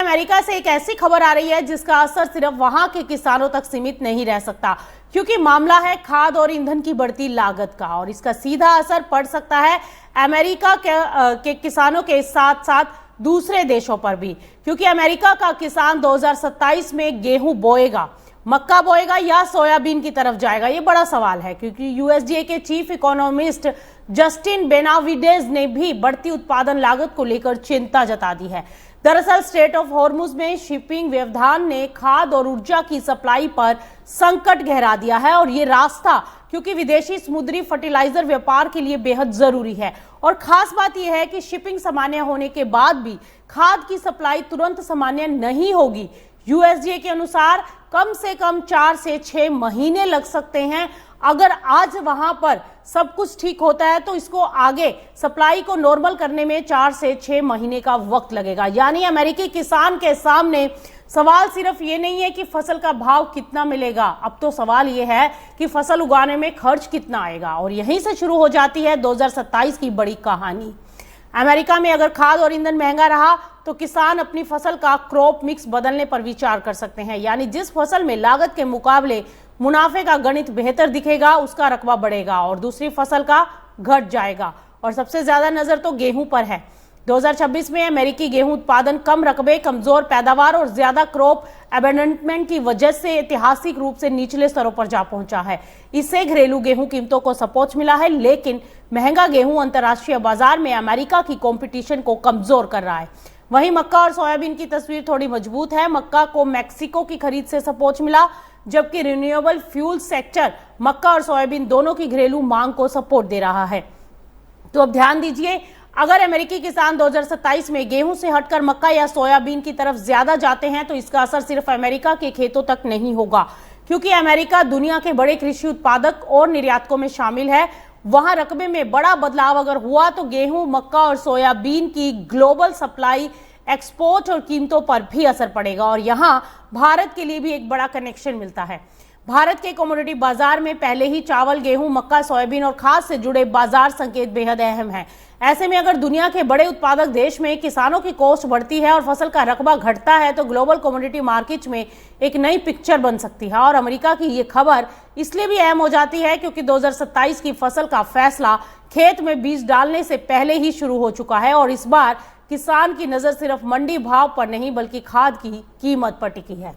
America से एक ऐसी खबर आ रही है जिसका असर सिर्फ वहां के किसानों तक सीमित नहीं रह सकता, क्योंकि मामला है खाद और ईंधन की बढ़ती लागत का और इसका सीधा असर पड़ सकता है अमेरिका के किसानों के साथ साथ दूसरे देशों पर भी। क्योंकि अमेरिका का किसान 2027 में गेहूं बोएगा, मक्का बोएगा या सोयाबीन की तरफ जाएगा, ये बड़ा सवाल है। क्योंकि यूएसडीए के चीफ इकोनॉमिस्ट जस्टिन बेनाविडेज ने भी बढ़ती उत्पादन लागत को लेकर चिंता जता दी है। दरअसल स्ट्रेट ऑफ हॉर्मुज में शिपिंग व्यवधान ने खाद और ऊर्जा की सप्लाई पर संकट गहरा दिया है और ये रास्ता क्योंकि विदेशी समुद्री फर्टिलाइजर व्यापार के लिए बेहद जरूरी है। और खास बात यह है कि शिपिंग सामान्य होने के बाद भी खाद की सप्लाई तुरंत सामान्य नहीं होगी। यूएसडीए के अनुसार कम से कम 4 से 6 महीने लग सकते हैं। अगर आज वहां पर सब कुछ ठीक होता है तो इसको आगे सप्लाई को नॉर्मल करने में 4 से 6 महीने का वक्त लगेगा। यानी अमेरिकी किसान के सामने सवाल सिर्फ ये नहीं है कि फसल का भाव कितना मिलेगा, अब तो सवाल ये है कि फसल उगाने में खर्च कितना आएगा। और यहीं से शुरू हो जाती है 2027 की बड़ी कहानी। अमेरिका में अगर खाद और ईंधन महंगा रहा तो किसान अपनी फसल का क्रॉप मिक्स बदलने पर विचार कर सकते हैं। यानी जिस फसल में लागत के मुकाबले मुनाफे का गणित बेहतर दिखेगा उसका रकबा बढ़ेगा और दूसरी फसल का घट जाएगा। और सबसे ज्यादा नजर तो गेहूं पर है। 2026 में अमेरिकी गेहूं उत्पादन कम रकबे, कमजोर पैदावार और ज्यादा क्रॉप अबेंडनमेंट की वजह से ऐतिहासिक रूप से निचले स्तरों पर जा पहुंचा है। इससे घरेलू गेहूं कीमतों को सपोर्ट मिला है, लेकिन महंगा गेहूं अंतर्राष्ट्रीय बाजार में अमेरिका की कंपटीशन को कमजोर कर रहा है। वहीं मक्का और सोयाबीन की तस्वीर थोड़ी मजबूत है। मक्का को मैक्सिको की खरीद से सपोर्ट मिला, जबकि रिन्यूएबल फ्यूल सेक्टर मक्का और सोयाबीन दोनों की घरेलू मांग को सपोर्ट दे रहा है। तो अब ध्यान दीजिए, अगर अमेरिकी किसान 2027 में गेहूं से हटकर मक्का या सोयाबीन की तरफ ज्यादा जाते हैं तो इसका असर सिर्फ अमेरिका के खेतों तक नहीं होगा, क्योंकि अमेरिका दुनिया के बड़े कृषि उत्पादक और निर्यातकों में शामिल है। वहां रकबे में बड़ा बदलाव अगर हुआ तो गेहूं, मक्का और सोयाबीन की ग्लोबल सप्लाई, एक्सपोर्ट और कीमतों पर भी असर पड़ेगा। और यहां भारत के लिए भी एक बड़ा कनेक्शन मिलता है। भारत के कमोडिटी बाजार में पहले ही चावल, गेहूं, मक्का, सोयाबीन और खाद से जुड़े बाजार संकेत बेहद अहम है। ऐसे में अगर दुनिया के बड़े उत्पादक देश में किसानों की कॉस्ट बढ़ती है और फसल का रकबा घटता है तो ग्लोबल कमोडिटी मार्केट में एक नई पिक्चर बन सकती है। और अमेरिका की ये खबर इसलिए भी अहम हो जाती है क्योंकि 2027 की फसल का फैसला खेत में बीज डालने से पहले ही शुरू हो चुका है और इस बार किसान की नजर सिर्फ मंडी भाव पर नहीं बल्कि खाद की कीमत पर टिकी है।